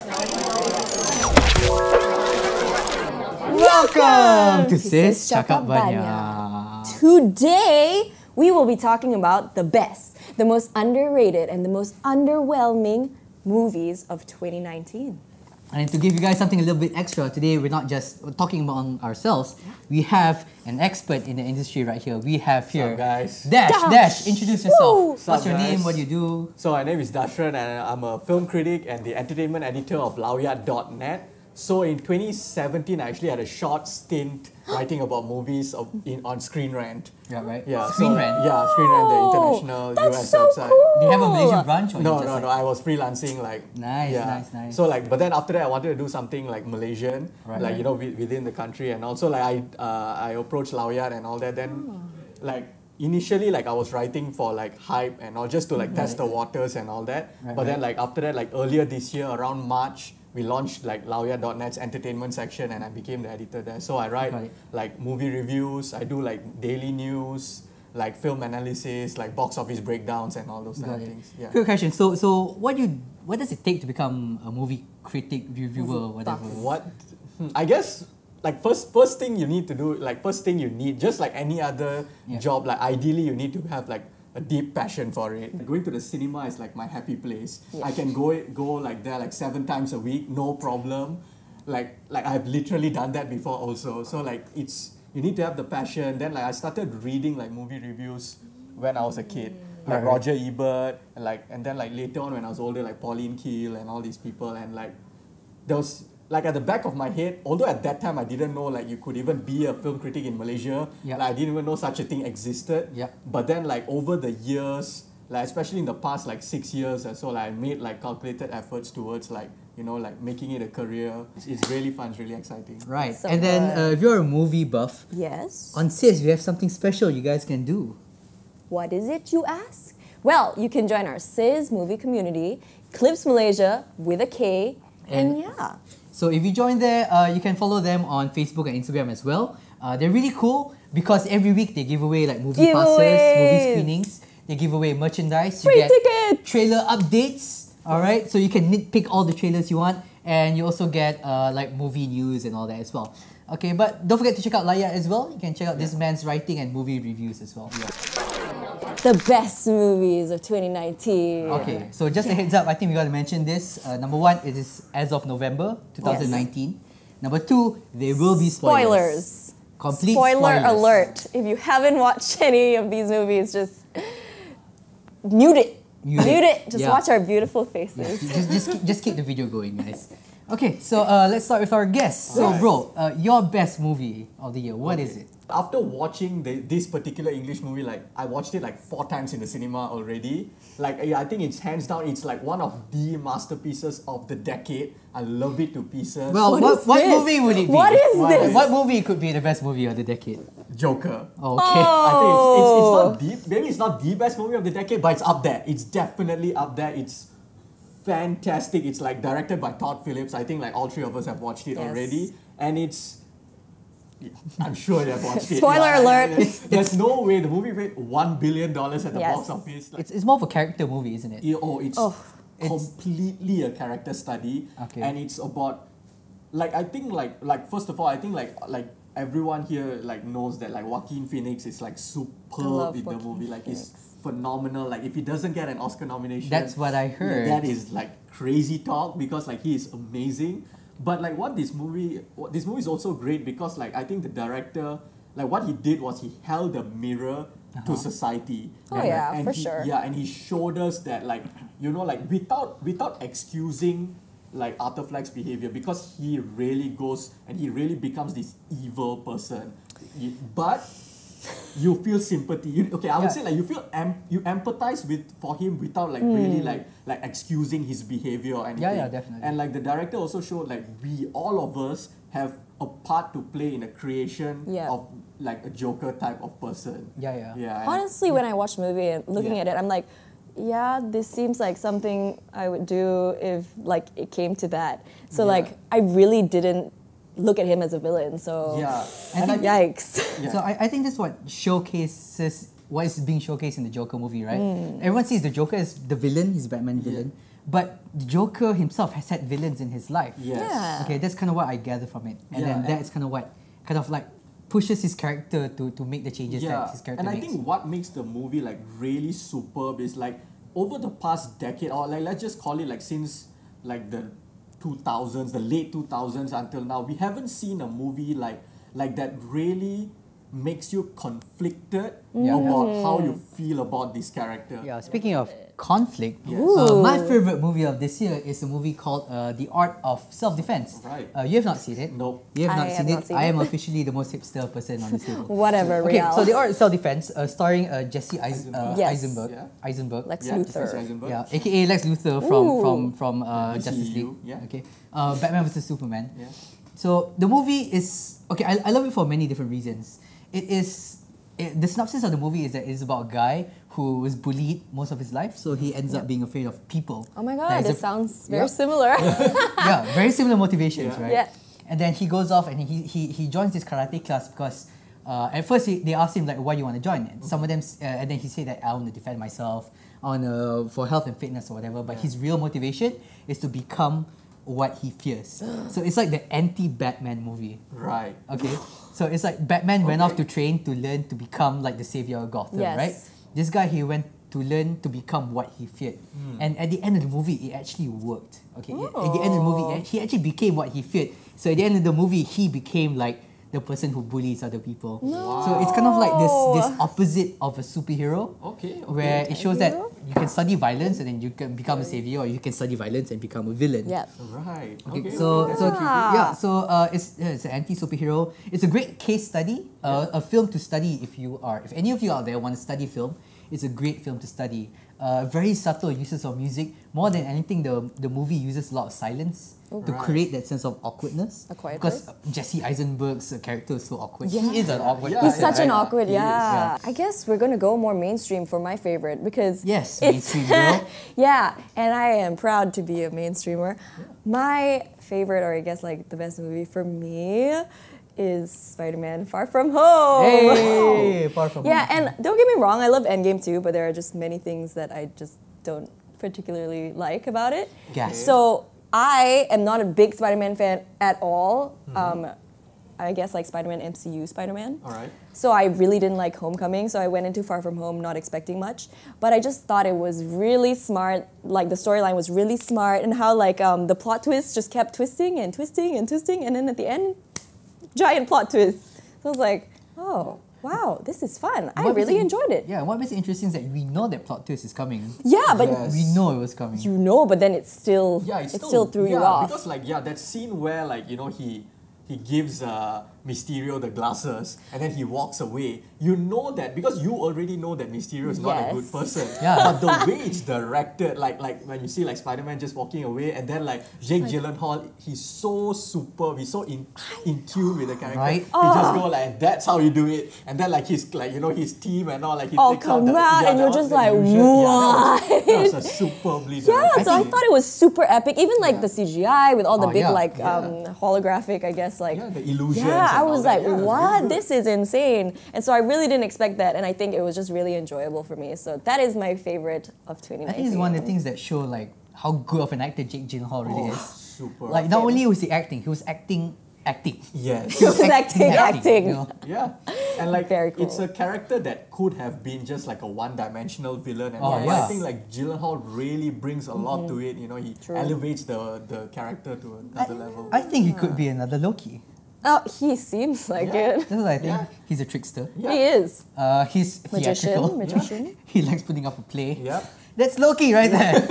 Welcome to Sis Cakap Banyak. Today, we will be talking about the best, the most underrated, and the most underwhelming movies of 2019. And to give you guys something a little bit extra, today we're not just talking about ourselves. We have an expert in the industry right here. We have here, What's up, guys? Dash, introduce yourself. Woo! What's your Guys? name? What do you do? So my name is Dashran and I'm a film critic and the entertainment editor of Lawyat.net. So in 2017, I actually had a short stint writing about movies on Screen Rant. Yeah, right. Yeah, Screen Rant. Yeah, Screen Rant, the international That's US so website. cool. Do you have a Malaysian branch or No, you just no. I was freelancing Nice. So but then after that, I wanted to do something like Malaysian, Right. within the country, and also I approached Lawyat and all that. Then initially I was writing for hype and all, just to test the waters and all that. Right, But then after that, earlier this year around March, we launched Lawyat.net's entertainment section, and I became the editor there. So I write movie reviews, I do daily news, film analysis, box office breakdowns and all those kind of things. Yeah. Quick question. So what does it take to become a movie critic, reviewer, whatever? I guess first thing you need to do, just like any other job, ideally you need to have a deep passion for it. Going to the cinema is my happy place. I can go there 7 times a week, no problem. I've literally done that before also. So you need to have the passion. Then I started reading movie reviews when I was a kid. Roger Ebert, and then later on when I was older, Pauline Kael and all these people, and there was at the back of my head, although at that time I didn't know you could even be a film critic in Malaysia. I didn't even know such a thing existed. But then over the years, especially in the past 6 years or so, I made calculated efforts towards making it a career. It's really fun, it's really exciting. Right. So and then if you're a movie buff, Yes. on Sis we have something special you guys can do. What is it, you ask? Well, you can join our CIS movie community, Clips Malaysia with a K, and yeah. So if you join there, you can follow them on Facebook and Instagram as well. They're really cool because every week they give away movie passes, movie screenings. They give away merchandise. Free you get tickets! trailer updates. All right, so you can nitpick all the trailers you want, and you also get movie news and all that as well. Okay, but don't forget to check out Lawyat as well. You can check out this man's writing and movie reviews as well. The best movies of 2019. Okay, so just a heads up, I think we got to mention this. Number one, it is as of November 2019. Number two, there will be spoilers. Complete Spoiler spoilers. alert. If you haven't watched any of these movies, just mute it. Mute it. Just watch our beautiful faces. Just keep the video going, guys. Okay, so let's start with our guest. So, bro, your best movie of the year, what is it? After watching this particular English movie, I watched it 4 times in the cinema already. I think it's hands down, it's one of the masterpieces of the decade. I love it to pieces. Well, what movie would it be? What is this? What movie could be the best movie of the decade? Joker. Okay. I think maybe it's not the best movie of the decade, but it's up there. It's definitely up there. It's fantastic. It's directed by Todd Phillips. I think all 3 of us have watched it already, and I'm sure you have watched it. Spoiler alert. There's no way the movie made $1 billion at the box office. It's more of a character movie, isn't it? It's completely a character study, and it's about I think first of all, I think everyone here knows that Joaquin Phoenix is superb in the movie. He's phenomenal. If he doesn't get an Oscar nomination, that's what I heard. That is crazy talk because he is amazing. But this movie is also great because I think the director, what he did was he held a mirror to society. Oh, and, yeah, and for he, sure. Yeah, and he showed us that without excusing Arthur Fleck's behavior, because he really goes and he really becomes this evil person. But you feel sympathy. I would say you feel you empathize for him without really excusing his behavior or anything. Yeah, definitely. And the director also showed we all of us have a part to play in a creation of a Joker type of person. Yeah. Honestly, when I watched the movie and looking at it, I'm like, yeah, this seems like something I would do if it came to that. So I really didn't look at him as a villain. So yikes. Yeah. So I think that's what showcases what is being showcased in the Joker movie, right? Everyone sees the Joker as the villain, he's Batman villain. but the Joker himself has had villains in his life. Yes. Yeah. Okay, that's kind of what I gather from it, and Yeah, then and- that's kind of what like pushes his character to make the changes that his character and I makes. think what makes the movie like really superb is like over the past decade, or like let's just call it like since like the 2000s, the late 2000s until now, we haven't seen a movie like that really makes you conflicted about how you feel about this character. Yeah, speaking of conflict, Yes. my favorite movie of this year is a movie called The Art of Self-Defense. Right. You have not seen it? Nope. You have I not have seen not it? seen I it. am officially the most hipster person on this table. Whatever, Okay, Rial. so The Art of Self-Defense, starring Jesse Eisenberg. Yes. Eisenberg. Yeah. Eisenberg. Lex Yeah, Luthor. Jesse Eisenberg. Yeah, aka Lex Luthor from Justice League. DCEU, yeah. Okay. Batman vs Superman. Yeah. So the movie is okay. I love it for many different reasons. The synopsis of the movie is that it's about a guy who was bullied most of his life, so he ends up being afraid of people. Oh my That god, is this a- sounds very Yeah. similar. Yeah, very similar motivations, Yeah. right? Yeah. And then he goes off and he joins this karate class because at first they asked him like, why you want to join? And some of them and then he said that I want to defend myself, I want to for health and fitness or whatever. But his real motivation is to become what he fears. So it's like the anti-Batman movie. Right. Okay, so it's like Batman went off to train to learn to become like the savior of Gotham, Yes. right? This guy, he went to learn to become what he feared, and at the end of the movie, it actually worked. Okay, at the end of the movie, he actually became what he feared. So at the end of the movie, he became like the person who bullies other people. So it's kind of like this opposite of a superhero, Okay. where it shows that Anti-hero? you can study violence and then you can become a savior, or you can study violence and become a villain. Yeah. Right. Okay, Okay. so that's so intriguing. yeah, so it's an anti-superhero. It's a great case study, a film to study if any of you out there want to study film. It's a great film to study. Very subtle uses of music. More than anything, the movie uses a lot of silence to Right. create that sense of awkwardness. A quiet Because Jesse Eisenberg's character is so awkward. Yeah. He is an awkward Yeah, He's person, such an right? awkward, He is, yeah. I guess we're gonna go more mainstream for my favorite because Yes, it's mainstream girl. yeah, and I am proud to be a mainstreamer. My favorite, or I guess like the best movie for me, is Spider-Man: Far From Home. Hey, far from Yeah, home. and don't get me wrong, I love Endgame too, but there are just many things that I just don't particularly like about it. Gas. So I am not a big Spider-Man fan at all. I guess like Spider-Man MCU Spider-Man. All right. So I really didn't like Homecoming, so I went into Far From Home not expecting much. But I just thought it was really smart, like the storyline was really smart, and how like the plot twist just kept twisting and twisting and twisting, and then at the end, giant plot twist. So I was like, oh, wow, this is fun. I What makes really it- enjoyed it. Yeah, what makes it interesting is that we know that plot twist is coming. Yeah, but Yes. We know it was coming. you know, but then it's still, Yeah, it still threw you yeah, off. because like that scene where like he gives Mysterio the glasses and then he walks away. You know that because you already know that Mysterio is not a good Yes. person. Yeah. But the way it's directed, like when you see like Spider-Man just walking away and then like Jake Gyllenhaal, he's so superb. He's so in tune with the character. Right. He just go like, and that's how you do it. And then like his like his team and all like he All takes out come the, out and that you're was just the like, illusion. Yeah, that was a superbly yeah, directed so I scene. thought it was super epic. Even like the CGI with all the Oh, big yeah, like yeah. holographic, I guess like Yeah, the illusions. yeah, I and all was that. like, Yeah, it was really what? good. This is insane. And so I really didn't expect that, and I think it was just really enjoyable for me. So that is my favorite of 2019. I think it's one of the things that show like how good of an actor Jake Gyllenhaal really is. Super. Like not only was he acting, he was acting. Yes. He was acting. You know? Yeah, and like Very cool. it's a character that could have been just like a one-dimensional villain, and Oh, all, but yeah. I think like Gyllenhaal really brings a lot to it. You know, he True. elevates the character to another level. I think he could be another Loki. Oh, he seems like Yeah. it. That's what I think. Yeah. He's a trickster. Yeah. He is. He's theatrical. Magician. He likes putting up a play. Yep. That's Loki right there.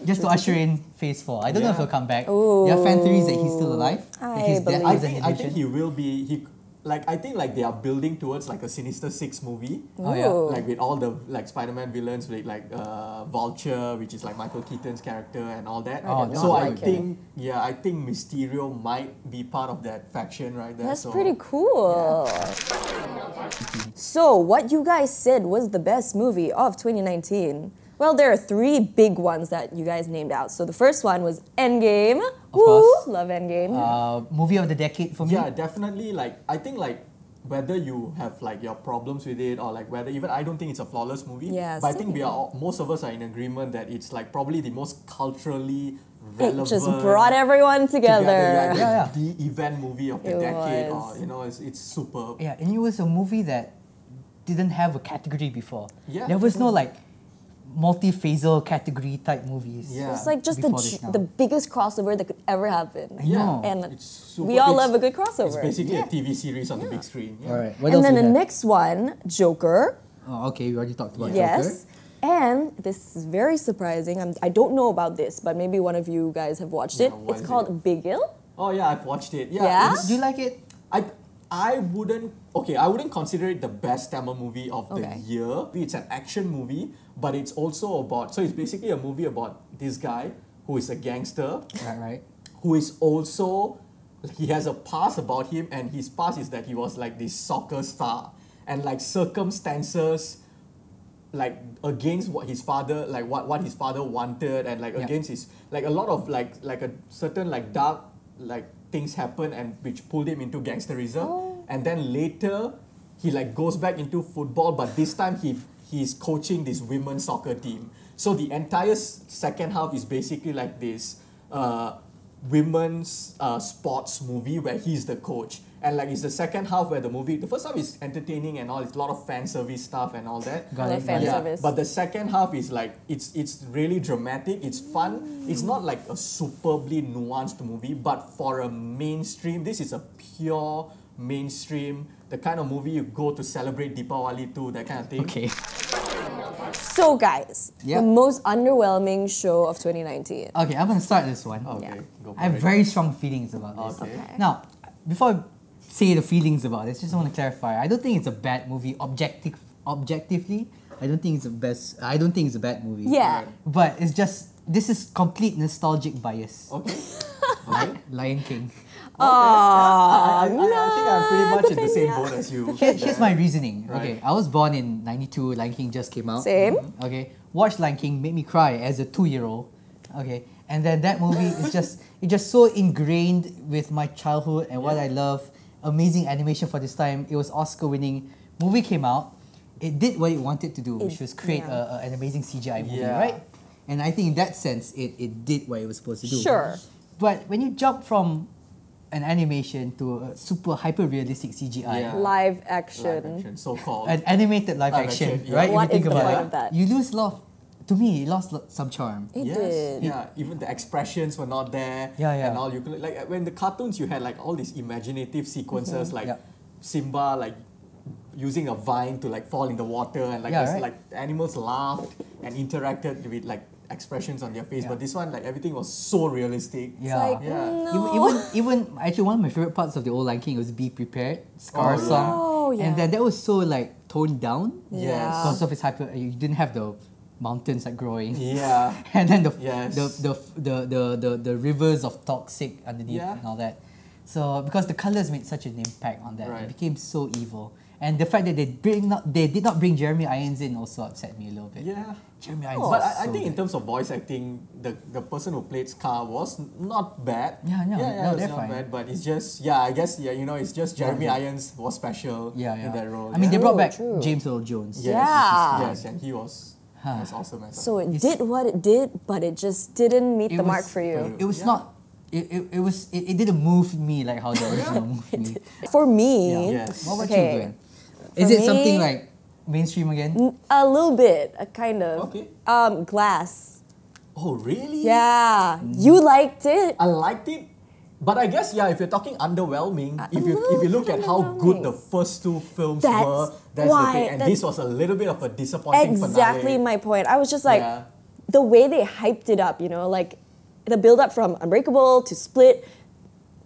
Just to usher in Phase 4. I don't know if Yeah. he'll come back. There are fan theories that he's still alive. that I his death believe I is an think illusion. he will be I think like they are building towards like a Sinister Six movie. Oh, yeah. Ooh. Like with all the like Spider-Man villains with like Vulture, which is like Michael Keaton's character and all that. Oh, so I I like think I think Mysterio might be part of that faction right there. That's so, pretty cool. So, what you guys said was the best movie of 2019? Well, there are three big ones that you guys named out. So the first one was Endgame. Of course. Love Endgame. Movie of the decade for me. Yeah, definitely. Like I think like whether you have like your problems with it or like whether even I don't think it's a flawless movie. Yeah, but I think same. most of us are in agreement that it's like probably the most culturally It relevant. just brought everyone together. Yeah. The event movie of the It decade, was. or you know, it's superb. Yeah, and it was a movie that didn't have a category before. Yeah. There was no like multi-phasal category type movies. Yeah. It's like just Before this now. the biggest crossover that could ever happen. Yeah, know. And it's super, we all it's- love a good It's crossover. basically a TV series on the big screen. Yeah. All right. What And else then we the have? next one, Joker. Oh, okay, we already talked about Joker. Yes. And this is very surprising. I don't know about this, but maybe one of you guys have watched it. Yeah, what It's is called it? Big Ill. Oh yeah, I've watched it. Yeah. Yeah? it's- Do you like it? I wouldn't I wouldn't consider it the best Tamil movie of the Okay. year. It's an action movie, but it's also about it's basically a movie about this guy who is a gangster Right. who is also he has a past about him, and his past is that he was like this soccer star, and like circumstances like against what his father what his father wanted, and like Yeah. against his like a lot of like a certain like dark like things happen and which pulled him into gangsterism. And then later he like goes back into football, but this time he's coaching this women's soccer team. So the entire second half is basically like this women's sports movie where he's the coach, and like it's the second half where the first half is entertaining and all, it's a lot of fan service stuff and all that. Got Love it. fan got it. service. But the second half is like it's really dramatic, it's fun. It's not like a superbly nuanced movie, but for a mainstream, this is a pure mainstream, the kind of movie you go to celebrate Deepavali too, that kind of thing. Okay. So guys, Yeah. the most underwhelming show of 2019. Okay, I'm gonna start this one. Okay, Yeah. go for I have it. very strong feelings about this. Okay. Now, before I say the feelings about this, just want to clarify. I don't think it's a bad movie objectively. I don't think it's the best. I don't think it's a bad movie. Yeah. But it's just this is complete nostalgic bias. Okay. Lion King. I think I'm pretty much in the same boat as you. Here's my reasoning. Right. Okay, I was born in '92. Lion King just came out. Same. Okay, watched Lion King, made me cry as a 2-year-old. Okay, and then that movie is just so ingrained with my childhood and what I love. Amazing animation for this time. It was Oscar winning. Movie came out. It did what it wanted to do, which was create yeah. an amazing CGI movie, Yeah. right? And I think in that sense, it did what it was supposed to do. Sure. But when you jump from an animation to a super hyper realistic CGI, Yeah. Live Live action. action, so-called. an animated live Live action, action, yeah. right? What if you think is the about point it, of that? you lose a lot. To me, it lost some charm. It Yes, did. yeah. Even the expressions were not there. Yeah, yeah. And all you could like when the cartoons, you had like all these imaginative sequences, like Yeah. Simba like using a vine to like fall in the water, and like Yeah, this, right. like animals laughed and interacted with like expressions on their face. Yeah. But this one, like everything was so realistic. Yeah. Like, Yeah. no. Even actually one of my favorite parts of the old Lion King was "Be Prepared," Scar Oh, yeah. song, Oh, yeah. and then that was so like toned down Yes. because of its hyper. You didn't have the mountains like growing, Yeah. and then Yes. the rivers of toxic underneath Yeah. and all that. So because the colors made such an impact on that, Right. it became so evil. And the fact that they did not bring Jeremy Irons in also upset me a little bit. Yeah. Jeremy Irons. But was I so think in good. terms of voice acting, the person who played Scar was not bad. Yeah, no, no, it was they're not fine. bad. But it's just I guess it's just Jeremy Irons was special Yeah, yeah. in that role. I mean, they yeah. brought back True. James Earl Jones. Yes, Yeah. yes, and he was awesome as So well. it did what it did, but it just didn't meet It the mark was- for you. It was Yeah. not. It didn't move me like how the original moved me. For me, Yes. What about Okay. you, Gwen? Is For it something me- like mainstream again? a little bit, kind of. Okay. Glass. Oh really? Yeah, you liked it. I liked it, but I guess if you're talking underwhelming, if you little look bit at how good the underwhelming. first two films That's were, that's why- the thing. And that's this was a little bit of a disappointing Exactly finale. my point. I was just like, Yeah. the way they hyped it up, like the build up from Unbreakable to Split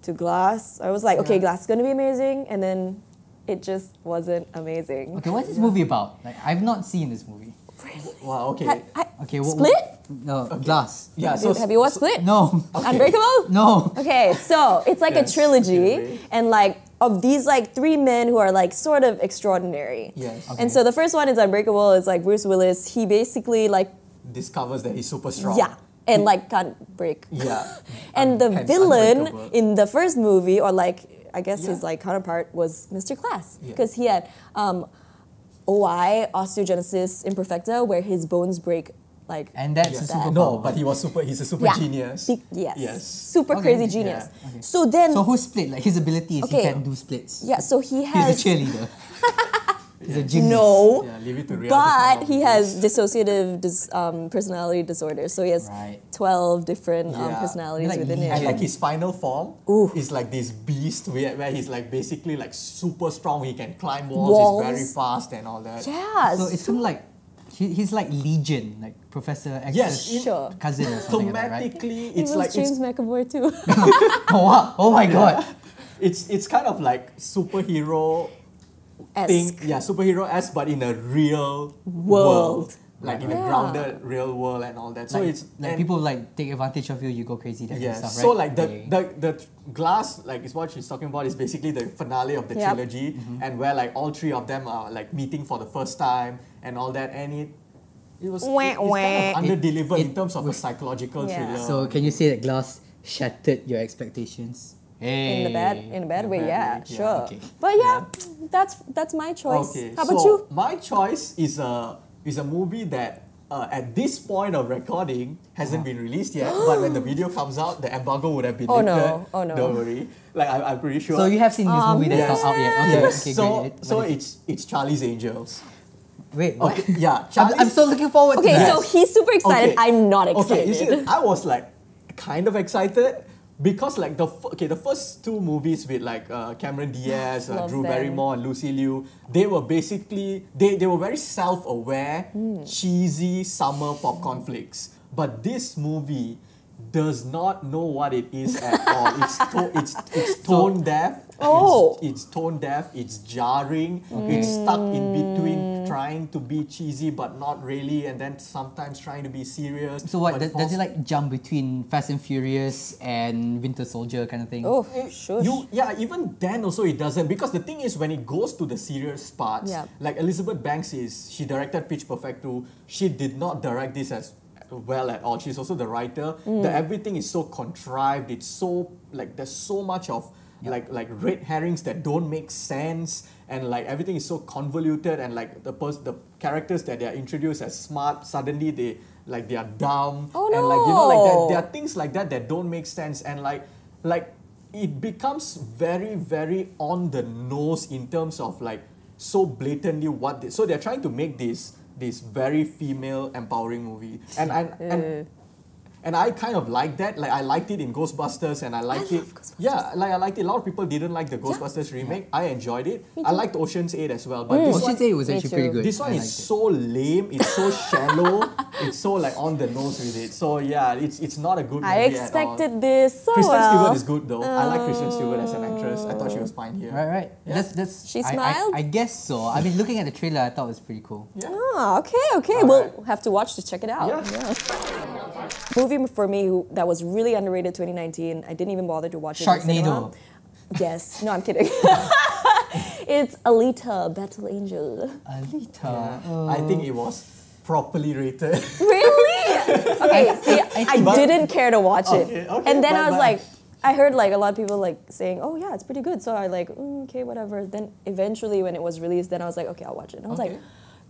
to Glass. I was like, okay, Yeah. Glass is gonna be amazing, and then it just wasn't amazing. Okay, what's this movie about? Like I've not seen this movie. Wow. Okay. Okay, Split? No, Glass. Yeah. Have you watched Split? No, Unbreakable? no. Okay, so it's like Yes, a trilogy, in a way. and like of these like three men who are like sort of extraordinary. Yes. And so the first one is Unbreakable. It's like Bruce Willis. He basically like Discovers that he's super strong. and like can't break. Yeah. And the Hence villain Unbreakable. in the first movie, or like I guess his Yeah. like counterpart was Mr. Class Yeah. because he had OI, osteogenesis imperfecta, where his bones break like. And that's Yeah. a superpower. No, but he's a super genius. Yes. Yes. Super Okay. crazy genius. Yeah. Okay. So then, So who split? Like his abilities, he Okay. can do splits. yeah, so he He's has. a cheerleader. He's a gymnast. No. Yeah, leave it to Riyadh to But come up he with has this. dissociative personality disorder. So he has Right. 12 different Yeah. personalities Like within Legion. And it. like his final form Ooh. is like this beast where he's like basically like super strong. He can climb walls. He's very Walls. fast and all that. Yeah. So it's kind of like he's like Legion, like Professor X's Yes, in- Sure. cousin or something like that, right? Thematically, It it's was like James McAvoy too. Oh wow! Oh my god! it's kind of like superhero thing. Esque. Yeah, superhero-esque, but in a real World. like in a Yeah. grounded real world and all that. So Like, it's like and- people like take advantage of you, you go crazy, that kind of Yes. stuff, right? So like Okay. the glass like is what she's talking about is basically the finale of the Yep. trilogy and where like all three of them are like meeting for the first time and all that and it was Wah, it's kind wah. of under-delivered in it terms of a was- psychological Yeah. thriller. So can you say that Glass shattered your expectations? Hey. in a bad way, bad yeah, way, yeah, sure. okay. But yeah, that's my choice. Okay, How about so you? my choice is a movie that at this point of recording hasn't been released yet, but when the video comes out, the embargo would have been Oh, no. lifted. Oh, no. Don't worry. Like I'm pretty sure. So you have seen this movie that's yes. not out yet? Okay, Yes. okay, so great. so What is it's Charlie's Angels. it? Wait, what? Okay, yeah, I'm Charlie's. so looking forward Okay, to that. so he's super excited. I'm not excited. Okay, you see, I was like kind of excited because like the first two movies with like Cameron Diaz, Love Drew them. Barrymore, and Lucy Liu, they were basically they were very self-aware, cheesy summer popcorn flicks. But this movie does not know what it is at all. It's tone deaf. Oh. It's tone deaf. It's jarring. It's stuck in between trying to be cheesy but not really, and then sometimes trying to be serious. So what, but does falls- it like jump between Fast and Furious and Winter Soldier kind of thing? Oh, shush. Even then also it doesn't, because the thing is when it goes to the serious parts, Yeah. like Elizabeth Banks she directed Pitch Perfect 2, she did not direct this as well at all. She's also the writer. Everything is so contrived. It's so like there's so much of like red herrings that don't make sense, and like everything is so convoluted, and like the characters that they are introduced as smart, suddenly they are dumb. Oh, And like like no. there are things like that don't make sense, and like it becomes very very on the nose in terms of like so blatantly so they're trying to make this very female empowering movie, and I kind of like that. Like I liked it in Ghostbusters, and I liked it. love Ghostbusters. Yeah, like I liked it. A lot of people didn't like the Ghostbusters remake. I enjoyed it. I liked Ocean's 8 as well, but this one, Ocean's 8 was Me actually too. pretty good. this one I is liked it. so lame. It's so shallow. It's so like on the nose with it. So yeah, it's not a good movie I at all. expected this so Kristen well. Stewart is good though. I like Kristen Stewart as an actress. I thought she was fine here. Right. Yeah. That's She I smiled? I guess so. I mean, looking at the trailer, I thought it was pretty cool. Yeah. Ah, okay. All We'll right. have to watch to check it out. Yeah. Movie for me that was really underrated 2019. I didn't even bother to watch it. in the cinema. Sharknado. Yes. No, I'm kidding. It's Alita, Battle Angel. Alita. I think it was properly rated. Really? Okay. See, I think- didn't care to watch it, Okay, okay, and then I was but- like. I heard like a lot of people like saying, "Oh yeah, it's pretty good." So I like, okay, whatever. Then eventually, when it was released, then I was like, "Okay, I'll watch it." And I was Okay. like,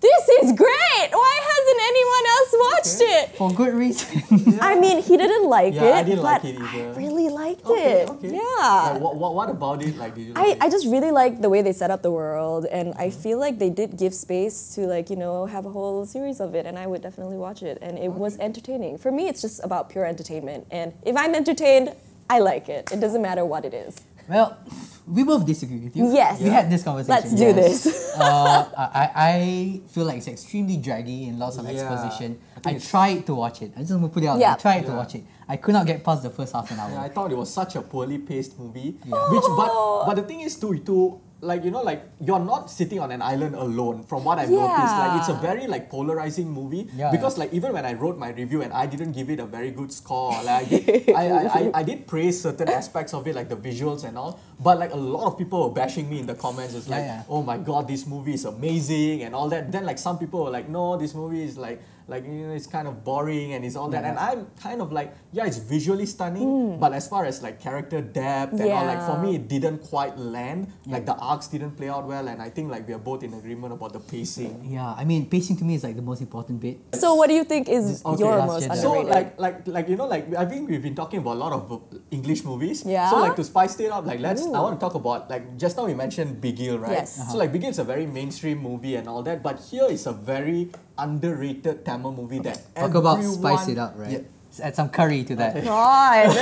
"This is great! Why hasn't anyone else watched it?" For good reason. I mean, he didn't like Yeah, it, I didn't but like it either. I really liked Okay, it. okay. Yeah. Like, what about it? Like, did you like I it? just really like the way they set up the world, and I feel like they did give space to like have a whole series of it, and I would definitely watch it, and it was entertaining. For me, it's just about pure entertainment, and if I'm entertained, I like it. It doesn't matter what it is. Well, we both disagree with you. Yes. We had this conversation. Let's do this. I feel like it's extremely draggy and lots of Yeah. exposition. I think I it's- tried to watch it. I just want to put it out. Yeah. I tried to Yeah. watch it. I could not get past the first half an hour. Yeah, I thought it was such a poorly paced movie. But the thing is to like like you're not sitting on an island alone. From what I've noticed, like it's a Yeah. very like polarizing movie. Yeah, because like even when I wrote my review and I didn't give it a very good score, like I did praise certain aspects of it, like the visuals and all. But like a lot of people were bashing me in the comments. It's like, Yeah. oh my god, this movie is amazing and all that. Then like some people were like, no, this movie is like like it's kind of boring and it's all that. And I'm kind of like, yeah, it's visually stunning, but as far as like character depth and all, like for me, it didn't quite land. Like the arcs didn't play out well, and I think like we are both in agreement about the pacing. Yeah, I mean, pacing to me is like the most important bit. So what do you think is your Last most Jedi. So underrated? like I think we've been talking about a lot of English movies. Yeah. So like to spice it up, like I want to talk about like just now we mentioned Bigil, right? Yes. So like Bigil is a very mainstream movie and all that, but here is a very underrated Tamil movie that Talk about everyone- spice it up, right? Yeah. Let's add some curry to that. God.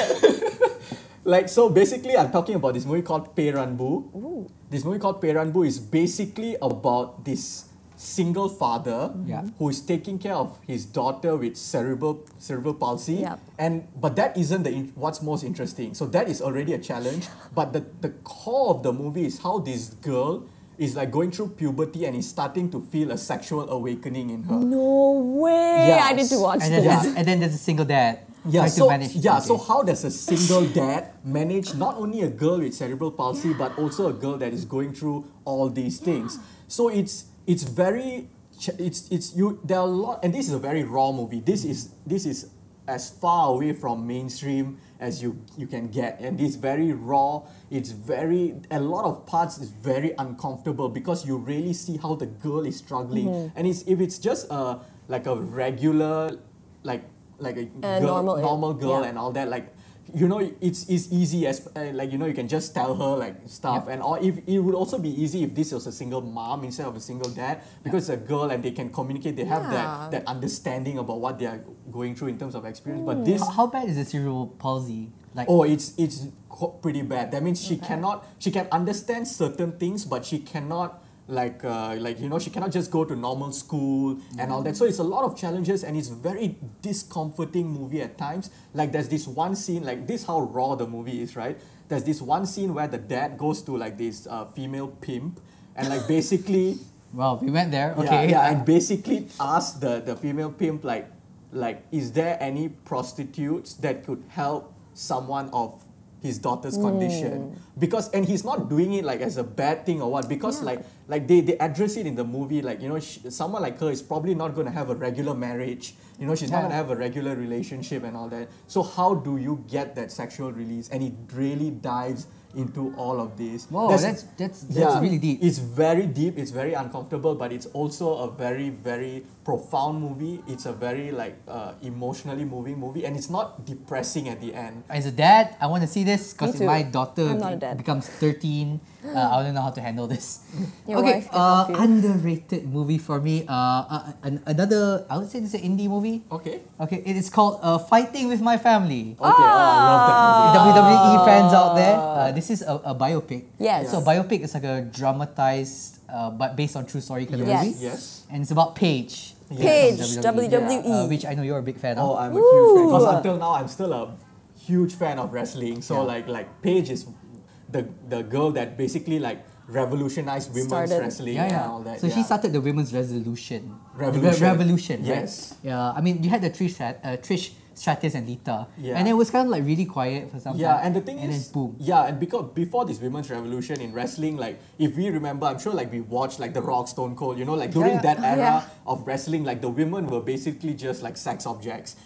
Like, so basically, I'm talking about this movie called Peranbu. This movie called Peranbu is basically about this single father who is taking care of his daughter with cerebral palsy. Yep. But that isn't what's most interesting. So that is already a challenge. But the core of the movie is how this girl is like going through puberty and is starting to feel a sexual awakening in her. No way. Yes. I need to watch And then, this. and then there's a single dad. Yeah, trying so to manage. so how does a single dad manage not only a girl with cerebral palsy but also a girl that is going through all these things? So it's very there are a lot, and this is a very raw movie. This is as far away from mainstream as you can get, and it's very raw. It's a lot of parts is very uncomfortable because you really see how the girl is struggling, and if it's just like a regular like a normal girl and all that, like it's easy as like you can just tell her like stuff, and or if it would also be easy if this was a single mom instead of a single dad, because it's a girl and they can communicate, they have that understanding about what they are going through in terms of experience. But this How bad is the cerebral palsy? Like, it's pretty bad. That means she can understand certain things, but she cannot she cannot just go to normal school and all that. So it's a lot of challenges, and it's very discomforting movie at times. Like there's this one scene, like this how raw the movie is, right? There's this one scene where the dad goes to like this female pimp and like basically well, we went there. Okay. and basically asked the female pimp like is there any prostitutes that could help someone of his daughter's condition? Because, and he's not doing it like as a bad thing or what, because like they address it in the movie, like someone like her is probably not going to have a regular marriage, she's not going to have a regular relationship and all that. So how do you get that sexual release? And it really dives into all of this. Whoa, that's really deep. It's very deep, it's very uncomfortable, but it's also a very, very profound movie. It's a very emotionally moving movie, and it's not depressing at the end. As a dad, I want to see this because Me too. my daughter I'm not a dad. becomes 13. I don't know how to handle this. Your Okay, wife can help you. underrated movie for me. Another, I would say this is an indie movie. Okay. Okay, it is called Fighting with My Family. Okay, I love that movie. WWE fans out there, this is a biopic. Yes. So a biopic is like a dramatized, but based on true story kind of Yes. movie. Yes. And it's about Paige. Paige, from WWE. which I know you're a big fan Oh, of. I'm a huge fan. Because until now, I'm still a huge fan of wrestling. So like Paige is the girl that basically like revolutionized women's Started. wrestling and all that. So she started the women's revolution. Revolution. Revolution, right? Yes. Yeah, I mean, you had the Trish Stratus and Lita. Yeah. And it was kind of like really quiet for some time. Yeah, and the thing and is, then boom. yeah, and because before this women's revolution in wrestling, like if we remember, I'm sure like we watched like The Rock, Stone Cold, like during that era of wrestling, like the women were basically just like sex objects.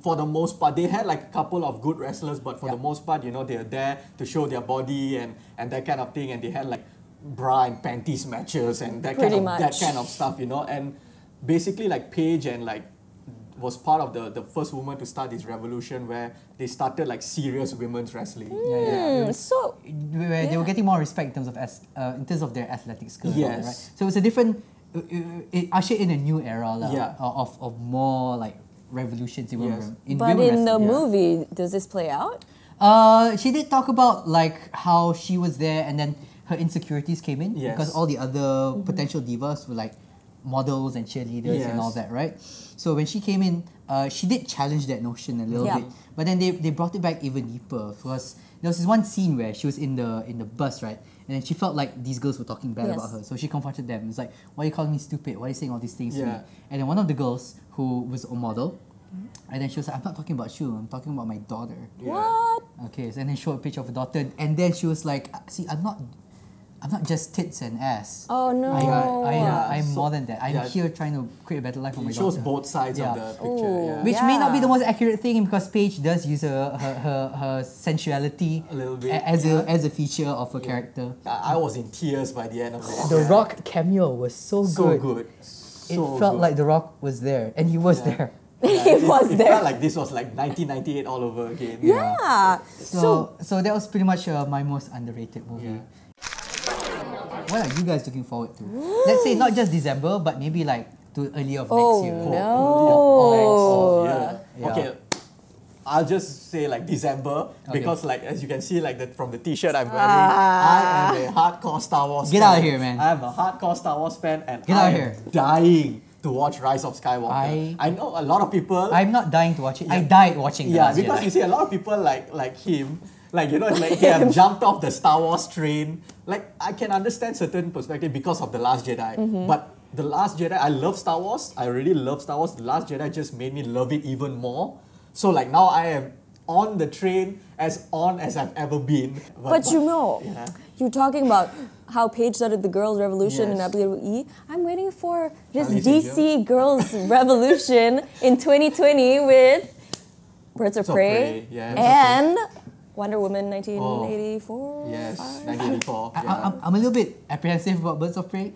For the most part, they had like a couple of good wrestlers, but for the most part, they're there to show their body and that kind of thing, and they had like bra and panties matches and that Pretty kind of much. stuff, and basically like Paige and like was part of the first woman to start this revolution where they started like serious women's wrestling. So Where they were getting more respect in terms of their athletic skills. Yes. Right? So it's a different, it ushered in a new era of more like revolutions in Yes. but women in the wrestling. movie, does this play out? She did talk about like how she was there and then her insecurities came in Yes. because all the other potential divas were like models and cheerleaders and all Yes. that, right? So when she came in, she did challenge that notion a little Yeah. bit, but then they brought it back even deeper because there was this one scene where she was in the bus, right? And then she felt like these girls were talking bad Yes. about her, so she confronted them. It's like, why are you calling me stupid? Why are you saying all these things to me? Yeah. And then one of the girls who was a model, and then she was like, I'm not talking about you, I'm talking about my daughter. Yeah. What? Okay, so and then show a picture of her daughter, and then she was like, "See, I'm not I'm not just tits and ass. Oh no. I'm so- more than that. I'm yeah. here trying to create a better life for my It shows daughter. both sides Yeah. of the picture. Ooh. Yeah. Which may not be Yeah. the most accurate thing because Paige does use her sensuality A little bit, as a feature of her character. I was in tears by the end of it. The Rock cameo was so good. So good. It So felt good. like The Rock was there, and he was Yeah. there. He was it there. felt like this was like 1998 all over again. Yeah. So that was pretty much my most underrated movie. Yeah. What are you guys looking forward to? Let's say not just December, but maybe like to earlier of Oh next year. no. Oh, yeah. Yeah. Okay. I'll just say like December because like as you can see like from the t-shirt I'm wearing, I am a hardcore Star Wars Get fan. out of here, man. I am a hardcore Star Wars fan and Get I out am here. dying to watch Rise of Skywalker. I know a lot of people I'm not dying to watch it. I died watching. The yeah, Last because Jedi. you see a lot of people like him, like you know, like they have jumped off the Star Wars train. Like I can understand certain perspective because of the Last Jedi, but the Last Jedi, I love Star Wars. I really love Star Wars. The Last Jedi just made me love it even more. So like now I am on the train as I've ever been. But you know, Yeah. you're talking about how Paige started the girls' revolution in Yes. WWE. I'm waiting for this Charlie's DC girls' revolution in 2020 with Birds of Birds of Prey Prey, yeah. and Wonder Woman 1984. Yes, 5. 1984. Yeah. I'm a little bit apprehensive about Birds of Prey.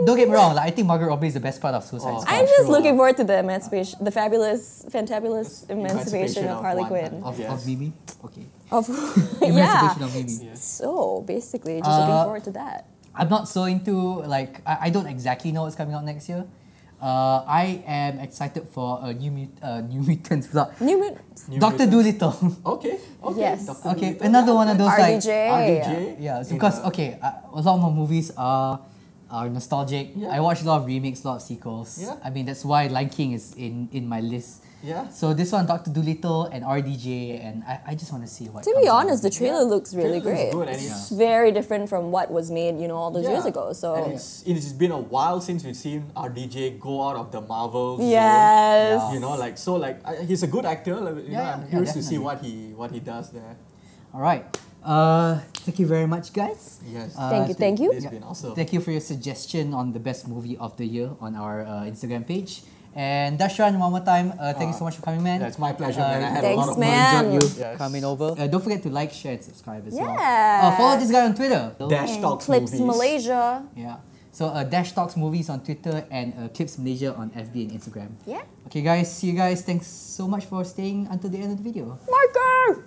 Don't get me wrong, like, I think Margot Robbie is the best part of Suicide Squad. I'm just Sure. looking forward to the emancipation, the fantabulous emancipation Emancipation of of Harley Wanda. Quinn. Of Yes. Mimi? Okay. Of Emancipation yeah. of Mimi. So basically, just looking forward to that. I'm not so into, like, I don't exactly know what's coming out next year. I am excited for a New Mutants plot. New Mutants. New Doctor Mutants. Dolittle. Okay. Yes. Dr. Okay, Dolittle. another one of those like RDJ. RDJ. yeah, In because a- okay, a lot more movies are nostalgic. Yeah. I watch a lot of remakes, a lot of sequels. Yeah. I mean that's why Lion King is in my list. Yeah. So this one, Doctor Dolittle and RDJ, and I just want to see what. To be comes out honest, the of it. trailer looks really Trailer looks great. good and It's very different from what was made, all those years ago. So and it's been a while since we've seen RDJ go out of the Marvel zone. yes, You know, like so, like he's a good actor. Like, Yeah, I'm yeah, curious to see definitely. what he does there. All right. Thank you very much, guys. Yes. Thank you. It's been awesome. Thank you for your suggestion on the best movie of the year on our Instagram page. And Dashran, one more time, thank you so much for coming, man. Yeah, it's my pleasure, man. I had a Thanks, lot of man. fun. Enjoyed you Yes. coming over. Don't forget to like, share, and subscribe as well. Yeah. Follow this guy on Twitter. Dash And Talks Clips Movies. Malaysia. Yeah. So Dash Talks Movies on Twitter and Clips Malaysia on FB and Instagram. Yeah. Okay, guys. See you guys. Thanks so much for staying until the end of the video. Marker.